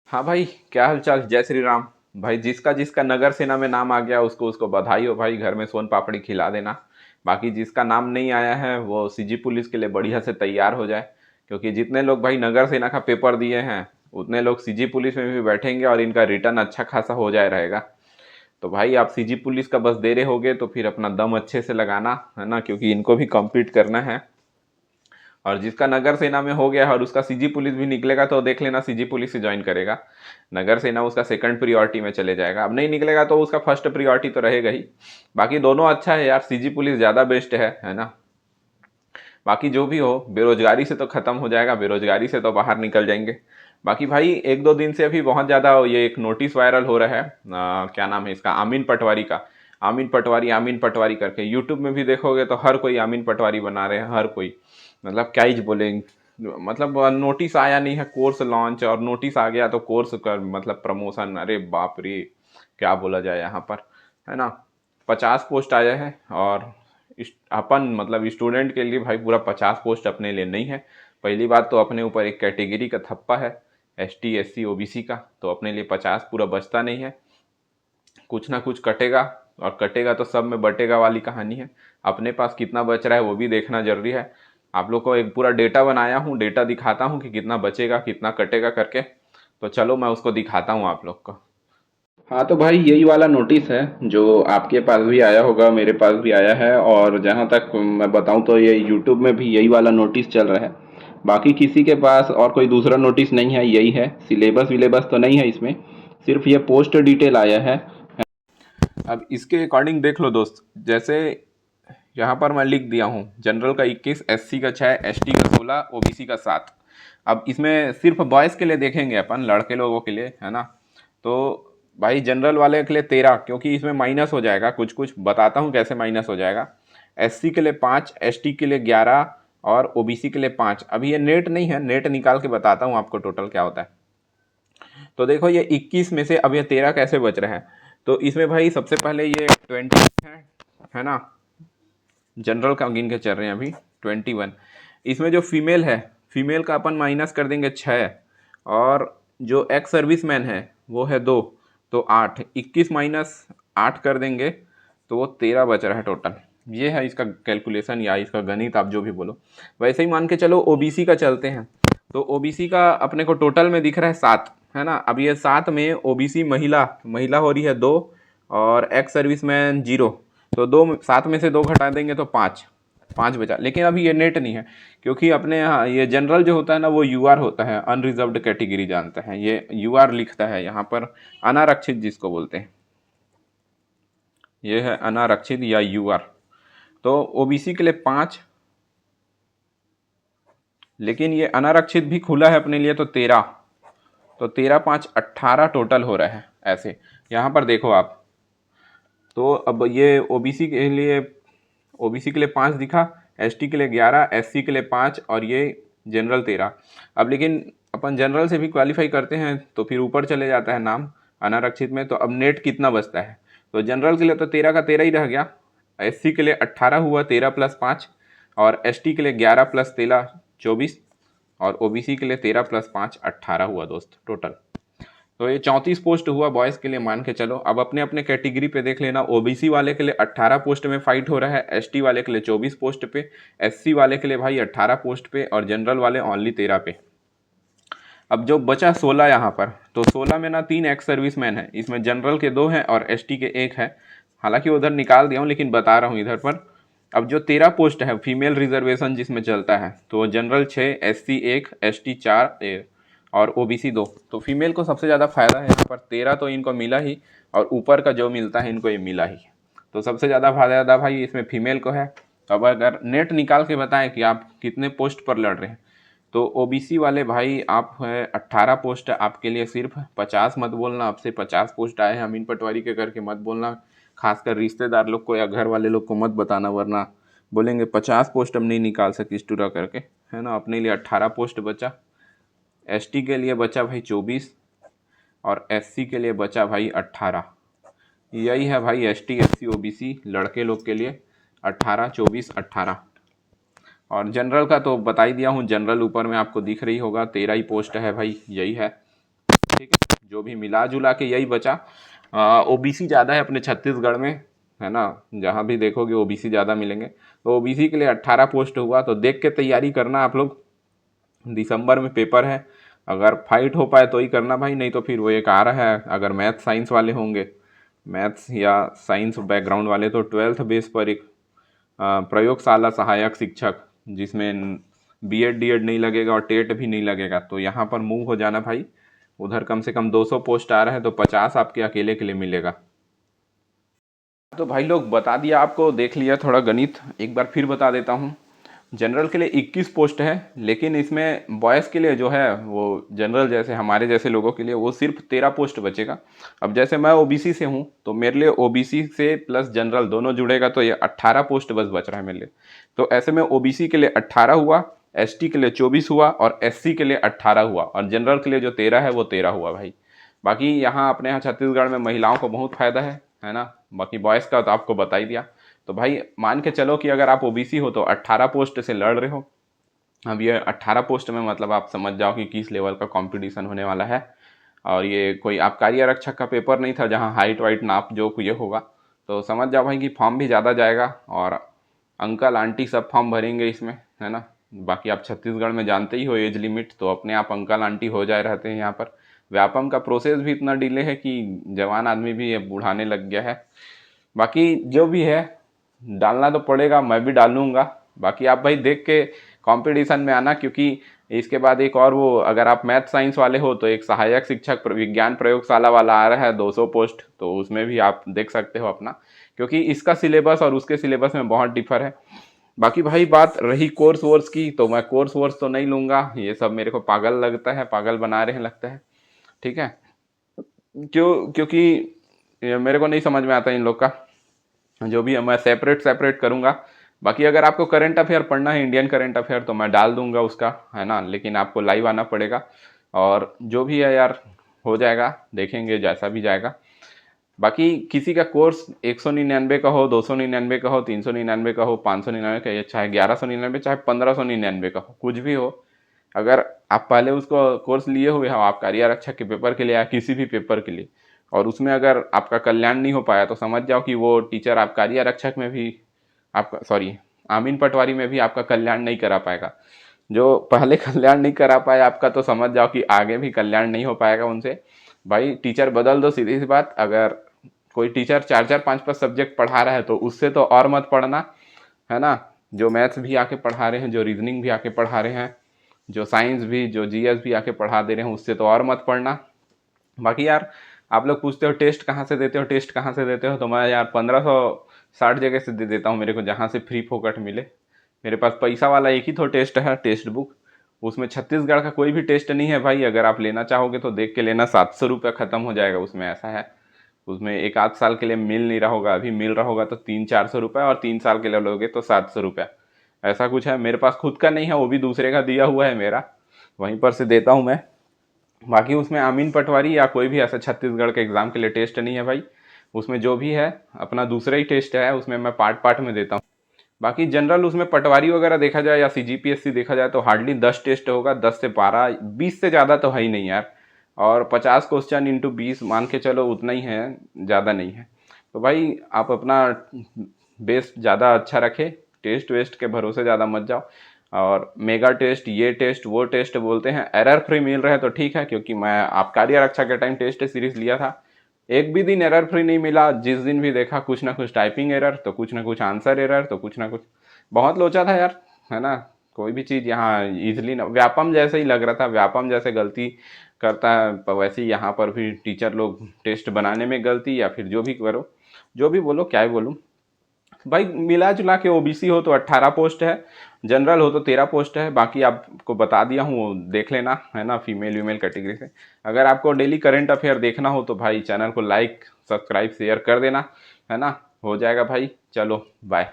हाँ भाई, क्या हाल चाल। जय श्री राम। भाई जिसका जिसका नगर सेना में नाम आ गया उसको उसको बधाई हो भाई, घर में सोन पापड़ी खिला देना। बाकी जिसका नाम नहीं आया है वो सीजी पुलिस के लिए बढ़िया से तैयार हो जाए, क्योंकि जितने लोग भाई नगर सेना का पेपर दिए हैं उतने लोग सीजी पुलिस में भी बैठेंगे और इनका रिटर्न अच्छा खासा हो जाए रहेगा। तो भाई आप सीजी पुलिस का बस दे रहे होगे तो फिर अपना दम अच्छे से लगाना है ना, क्योंकि इनको भी कम्पीट करना है। और जिसका नगर सेना में हो गया है और उसका सीजी पुलिस भी निकलेगा तो देख लेना सीजी पुलिस से ज्वाइन करेगा। नगर सेना उसका सेकंड प्रियोरिटी में चले जाएगा, अब नहीं निकलेगा तो उसका फर्स्ट प्रियोरिटी तो रहेगा ही। बाकी दोनों अच्छा है यार, सीजी पुलिस ज़्यादा बेस्ट है ना। बाकी जो भी हो, बेरोजगारी से तो ख़त्म हो जाएगा, बेरोजगारी से तो बाहर निकल जाएंगे। बाकी भाई एक दो दिन से अभी बहुत ज़्यादा ये एक नोटिस वायरल हो रहा है, क्या नाम है इसका, आमीन पटवारी का। आमीन पटवारी करके यूट्यूब में भी देखोगे तो हर कोई आमीन पटवारी बना रहे हैं, हर कोई। मतलब क्या ही बोलेंगे, मतलब नोटिस आया नहीं है, कोर्स लॉन्च, और नोटिस आ गया तो कोर्स कर मतलब प्रमोशन। अरे बाप रे, क्या बोला जाए यहाँ पर, है ना। 50 पोस्ट आया है और अपन मतलब स्टूडेंट के लिए भाई पूरा 50 पोस्ट अपने लिए नहीं है। पहली बात तो अपने ऊपर एक कैटेगरी का थप्पा है, एसटी एससी ओबीसी का, तो अपने लिए 50 पूरा बचता नहीं है। कुछ ना कुछ कटेगा, और कटेगा तो सब में बटेगा वाली कहानी है। अपने पास कितना बच रहा है वो भी देखना जरूरी है। आप लोग को एक पूरा डेटा बनाया हूँ, डेटा दिखाता हूँ कि कितना बचेगा कितना कटेगा करके। तो चलो मैं उसको दिखाता हूँ आप लोग को। हाँ तो भाई यही वाला नोटिस है जो आपके पास भी आया होगा, मेरे पास भी आया है, और जहाँ तक मैं बताऊँ तो ये यूट्यूब में भी यही वाला नोटिस चल रहा है। बाकी किसी के पास और कोई दूसरा नोटिस नहीं है, यही है। सिलेबस विलेबस तो नहीं है इसमें, सिर्फ ये पोस्ट डिटेल आया है। अब इसके अकॉर्डिंग देख लो दोस्त, जैसे यहाँ पर मैं लिख दिया हूँ, जनरल का 21, एससी का 6, एसटी का 16, ओबीसी का 7। अब इसमें सिर्फ बॉयज़ के लिए देखेंगे अपन, लड़के लोगों के लिए, है ना। तो भाई जनरल वाले के लिए 13, क्योंकि इसमें माइनस हो जाएगा, कुछ कुछ बताता हूँ कैसे माइनस हो जाएगा। एससी के लिए 5, एसटी के लिए 11 और ओबीसी के लिए 5। अभी ये नेट नहीं है, नेट निकाल के बताता हूँ आपको टोटल क्या होता है। तो देखो ये 21 में से अब ये 13 कैसे बच रहे हैं। तो इसमें भाई सबसे पहले ये 20 है ना, जनरल का गिन के चल रहे हैं अभी 21। इसमें जो फीमेल है, फीमेल का अपन माइनस कर देंगे 6, और जो एक्स सर्विस मैन है वो है 2, तो 8। 21 माइनस 8 कर देंगे तो वो 13 बच रहा है टोटल। ये है इसका कैलकुलेशन या इसका गणित, आप जो भी बोलो। वैसे ही मान के चलो ओबीसी का चलते हैं। तो ओबीसी का अपने को टोटल में दिख रहा है 7, है ना। अब ये 7 में ओबीसी महिला महिला हो रही है 2, और एक्स सर्विसमैन 0। तो 7 में से 2 घटा देंगे तो 5, 5 बचा। लेकिन अभी ये नेट नहीं है, क्योंकि अपने यहाँ ये जनरल जो होता है ना वो यूआर होता है, अनरिजर्व्ड कैटेगरी जानते हैं, ये यूआर लिखता है यहाँ पर, अनारक्षित जिसको बोलते हैं, ये है अनारक्षित या यूआर। तो ओबीसी के लिए 5, लेकिन ये अनारक्षित भी खुला है अपने लिए तो 13। तो 13 5 18 टोटल हो रहा है ऐसे। यहाँ पर देखो आप, तो अब ये ओबीसी के लिए 5 दिखा, एसटी के लिए 11, एससी के लिए 5, और ये जनरल 13। अब लेकिन अपन जनरल से भी क्वालिफाई करते हैं तो फिर ऊपर चले जाता है नाम अनारक्षित में। तो अब नेट कितना बचता है, तो जनरल के लिए तो 13 का 13 ही रह गया, एससी के लिए 18 हुआ 13 + 5, और एसटी के लिए 11 + 13 24, और ओबीसी के लिए 13 + 5 18 हुआ दोस्त टोटल। तो ये 34 पोस्ट हुआ बॉयज़ के लिए, मान के चलो। अब अपने अपने कैटेगरी पे देख लेना, ओबीसी वाले के लिए 18 पोस्ट में फाइट हो रहा है, एसटी वाले के लिए 24 पोस्ट पे, एससी वाले के लिए भाई 18 पोस्ट पे, और जनरल वाले ओनली 13 पे। अब जो बचा 16 यहाँ पर, तो 16 में ना 3 एक्स सर्विस मैन है, इसमें जनरल के 2 हैं और एसटी के 1 है। हालांकि उधर निकाल दिया हूँ लेकिन बता रहा हूँ इधर पर। अब जो 13 पोस्ट है फीमेल रिजर्वेशन जिसमें चलता है, तो जनरल 6, एससी 1, एसटी 4 और ओबीसी 2। तो फीमेल को सबसे ज़्यादा फायदा है यहाँ पर, 13 तो इनको मिला ही, और ऊपर का जो मिलता है इनको ये मिला ही। तो सबसे ज़्यादा फायदा भाई इसमें फीमेल को है। अब अगर नेट निकाल के बताएं कि आप कितने पोस्ट पर लड़ रहे हैं, तो ओबीसी वाले भाई आप है 18 पोस्ट आपके लिए, सिर्फ 50 मत बोलना, आपसे 50 पोस्ट आए हैं अमीन पटवारी के करके मत बोलना। खासकर रिश्तेदार लोग को या घर वाले लोग को मत बताना, वरना बोलेंगे 50 पोस्ट हम नहीं निकाल सके इस टूरा करके, है ना। अपने लिए 18 पोस्ट बचा, एसटी के लिए बचा भाई 24, और एससी के लिए बचा भाई 18। यही है भाई एसटी एससी ओबीसी लड़के लोग के लिए, 18 24 18। और जनरल का तो बता ही दिया हूँ, जनरल ऊपर में आपको दिख रही होगा, 13 ही पोस्ट है भाई, यही है। ठीक है, जो भी मिला जुला के यही बचा। ओबीसी ज़्यादा है अपने छत्तीसगढ़ में, है ना, जहाँ भी देखोगे ओबीसी ज़्यादा मिलेंगे। तो ओबीसी के लिए 18 पोस्ट हुआ, तो देख के तैयारी करना आप लोग। दिसंबर में पेपर है, अगर फाइट हो पाए तो ही करना भाई, नहीं तो फिर वो एक आ रहा है, अगर मैथ साइंस वाले होंगे, मैथ्स या साइंस बैकग्राउंड वाले, तो 12th बेस पर एक प्रयोगशाला सहायक शिक्षक, जिसमें बीएड डीएड नहीं लगेगा और टेट भी नहीं लगेगा, तो यहाँ पर मूव हो जाना भाई। उधर कम से कम 200 पोस्ट आ रहा है, तो 50 आपके अकेले के लिए मिलेगा। तो भाई लोग बता दिया आपको, देख लिया थोड़ा गणित, एक बार फिर बता देता हूँ। जनरल के लिए 21 पोस्ट है, लेकिन इसमें बॉयज़ के लिए जो है वो जनरल जैसे हमारे जैसे लोगों के लिए वो सिर्फ 13 पोस्ट बचेगा। अब जैसे मैं ओबीसी से हूँ, तो मेरे लिए ओबीसी से प्लस जनरल दोनों जुड़ेगा, तो ये 18 पोस्ट बस बच रहा है मेरे लिए। तो ऐसे में ओबीसी के लिए 18 हुआ, एसटी के लिए 24 हुआ, और एससी के लिए 18 हुआ, और जनरल के लिए जो 13 है वो 13 हुआ भाई। बाकी यहाँ अपने यहाँ छत्तीसगढ़ में महिलाओं को बहुत फायदा है ना। बाकी बॉयज़ का तो आपको बता ही दिया। तो भाई मान के चलो कि अगर आप ओबीसी हो तो 18 पोस्ट से लड़ रहे हो। अब ये 18 पोस्ट में मतलब आप समझ जाओ कि किस लेवल का कंपटीशन होने वाला है। और ये कोई आबकारी आरक्षक का पेपर नहीं था जहाँ हाइट वाइट नाप जो ये होगा। तो समझ जाओ भाई कि फॉर्म भी ज़्यादा जाएगा, और अंकल आंटी सब फॉर्म भरेंगे इसमें, है ना। बाकी आप छत्तीसगढ़ में जानते ही हो एज लिमिट, तो अपने आप अंकल आंटी हो जाए रहते हैं यहाँ पर। व्यापम का प्रोसेस भी इतना डिले है कि जवान आदमी भी अब बुढ़ाने लग गया है। बाकी जो भी है डालना तो पड़ेगा, मैं भी डालूंगा। बाकी आप भाई देख के कंपटीशन में आना, क्योंकि इसके बाद एक और वो, अगर आप मैथ साइंस वाले हो तो एक सहायक शिक्षक विज्ञान प्रयोगशाला वाला आ रहा है 200 पोस्ट, तो उसमें भी आप देख सकते हो अपना, क्योंकि इसका सिलेबस और उसके सिलेबस में बहुत डिफर है। बाकी भाई बात रही कोर्स वोर्स की, तो मैं कोर्स वोर्स तो नहीं लूँगा, ये सब मेरे को पागल लगता है, पागल बना रहे हैं लगता है, ठीक है। क्योंकि मेरे को नहीं समझ में आता इन लोग का, जो भी है मैं सेपरेट सेपरेट करूँगा। बाकी अगर आपको करंट अफेयर पढ़ना है, इंडियन करंट अफेयर, तो मैं डाल दूंगा उसका, है ना, लेकिन आपको लाइव आना पड़ेगा। और जो भी है यार हो जाएगा, देखेंगे जैसा भी जाएगा। बाकी किसी का कोर्स 199 का हो, 299 का हो, 399 का हो, 599 का, या चाहे 1199, चाहे 1599 का हो, कुछ भी हो, अगर आप पहले उसको कोर्स लिए हुए हो आबकारी आरक्षक के पेपर के लिए या किसी भी पेपर के लिए, और उसमें अगर आपका कल्याण नहीं हो पाया, तो समझ जाओ कि वो टीचर आबकारी आरक्षक में भी आपका, सॉरी, आमीन पटवारी में भी आपका कल्याण नहीं करा पाएगा। जो पहले कल्याण नहीं करा पाया आपका, तो समझ जाओ कि आगे भी कल्याण नहीं हो पाएगा उनसे। भाई टीचर बदल दो, सीधी सी बात। अगर कोई टीचर 4-4 5-5 सब्जेक्ट पढ़ा रहा है तो उससे तो और मत पढ़ना, है ना। जो मैथ्स भी आके पढ़ा रहे हैं, जो रीजनिंग भी आके पढ़ा रहे हैं, जो साइंस भी, जो जीएस भी आके पढ़ा दे रहे हैं, उससे तो और मत पढ़ना। बाकी यार आप लोग पूछते हो टेस्ट कहाँ से देते हो, टेस्ट कहाँ से देते हो, तो मैं यार 1560 जगह से दे देता हूँ, मेरे को जहाँ से फ्री फोकट मिले। मेरे पास पैसा वाला एक ही तो टेस्ट है, टेस्ट बुक, उसमें छत्तीसगढ़ का कोई भी टेस्ट नहीं है भाई। अगर आप लेना चाहोगे तो देख के लेना, 700 रुपये ख़त्म हो जाएगा उसमें, ऐसा है। उसमें 1-8 साल के लिए मिल नहीं रहा होगा, अभी मिल रहा होगा तो 300-400 रुपये, और 3 साल के लिए लोगे तो 700 रुपये, ऐसा कुछ है। मेरे पास खुद का नहीं है, वो भी दूसरे का दिया हुआ है मेरा, वहीं पर से देता हूँ मैं। बाकी उसमें आमीन पटवारी या कोई भी ऐसा छत्तीसगढ़ के एग्ज़ाम के लिए टेस्ट नहीं है भाई। उसमें जो भी है अपना दूसरा ही टेस्ट है, उसमें मैं पार्ट पार्ट में देता हूँ। बाकी जनरल उसमें पटवारी वगैरह देखा जाए या सीजीपीएससी देखा जाए तो हार्डली 10 टेस्ट होगा, 10 से 12, 20 से ज़्यादा तो है ही नहीं यार। और 50 क्वेश्चन इंटू 20 मान के चलो, उतना ही है, ज़्यादा नहीं है। तो भाई आप अपना बेस ज़्यादा अच्छा रखे, टेस्ट वेस्ट के भरोसे ज़्यादा मत जाओ। और मेगा टेस्ट, ये टेस्ट, वो टेस्ट बोलते हैं, एरर फ्री मिल रहा है तो ठीक है, क्योंकि मैं आबकारी आरक्षक के टाइम टेस्ट सीरीज लिया था, एक भी दिन एरर फ्री नहीं मिला। जिस दिन भी देखा कुछ ना कुछ टाइपिंग एरर, तो कुछ ना कुछ आंसर एरर, तो कुछ ना कुछ, बहुत लोचा था यार, है ना। कोई भी चीज़ यहाँ इजली ना, व्यापम जैसे ही लग रहा था, व्यापम जैसे गलती करता है वैसे ही यहाँ पर भी टीचर लोग टेस्ट बनाने में गलती, या फिर जो भी करो, जो भी बोलो, क्या ही बोलूँ भाई। मिला जुला के ओबीसी हो तो 18 पोस्ट है, जनरल हो तो 13 पोस्ट है। बाकी आपको बता दिया हूँ, देख लेना, है ना, फीमेल वीमेल कैटेगरी से। अगर आपको डेली करंट अफेयर देखना हो तो भाई चैनल को लाइक सब्सक्राइब शेयर कर देना, है ना। हो जाएगा भाई, चलो बाय।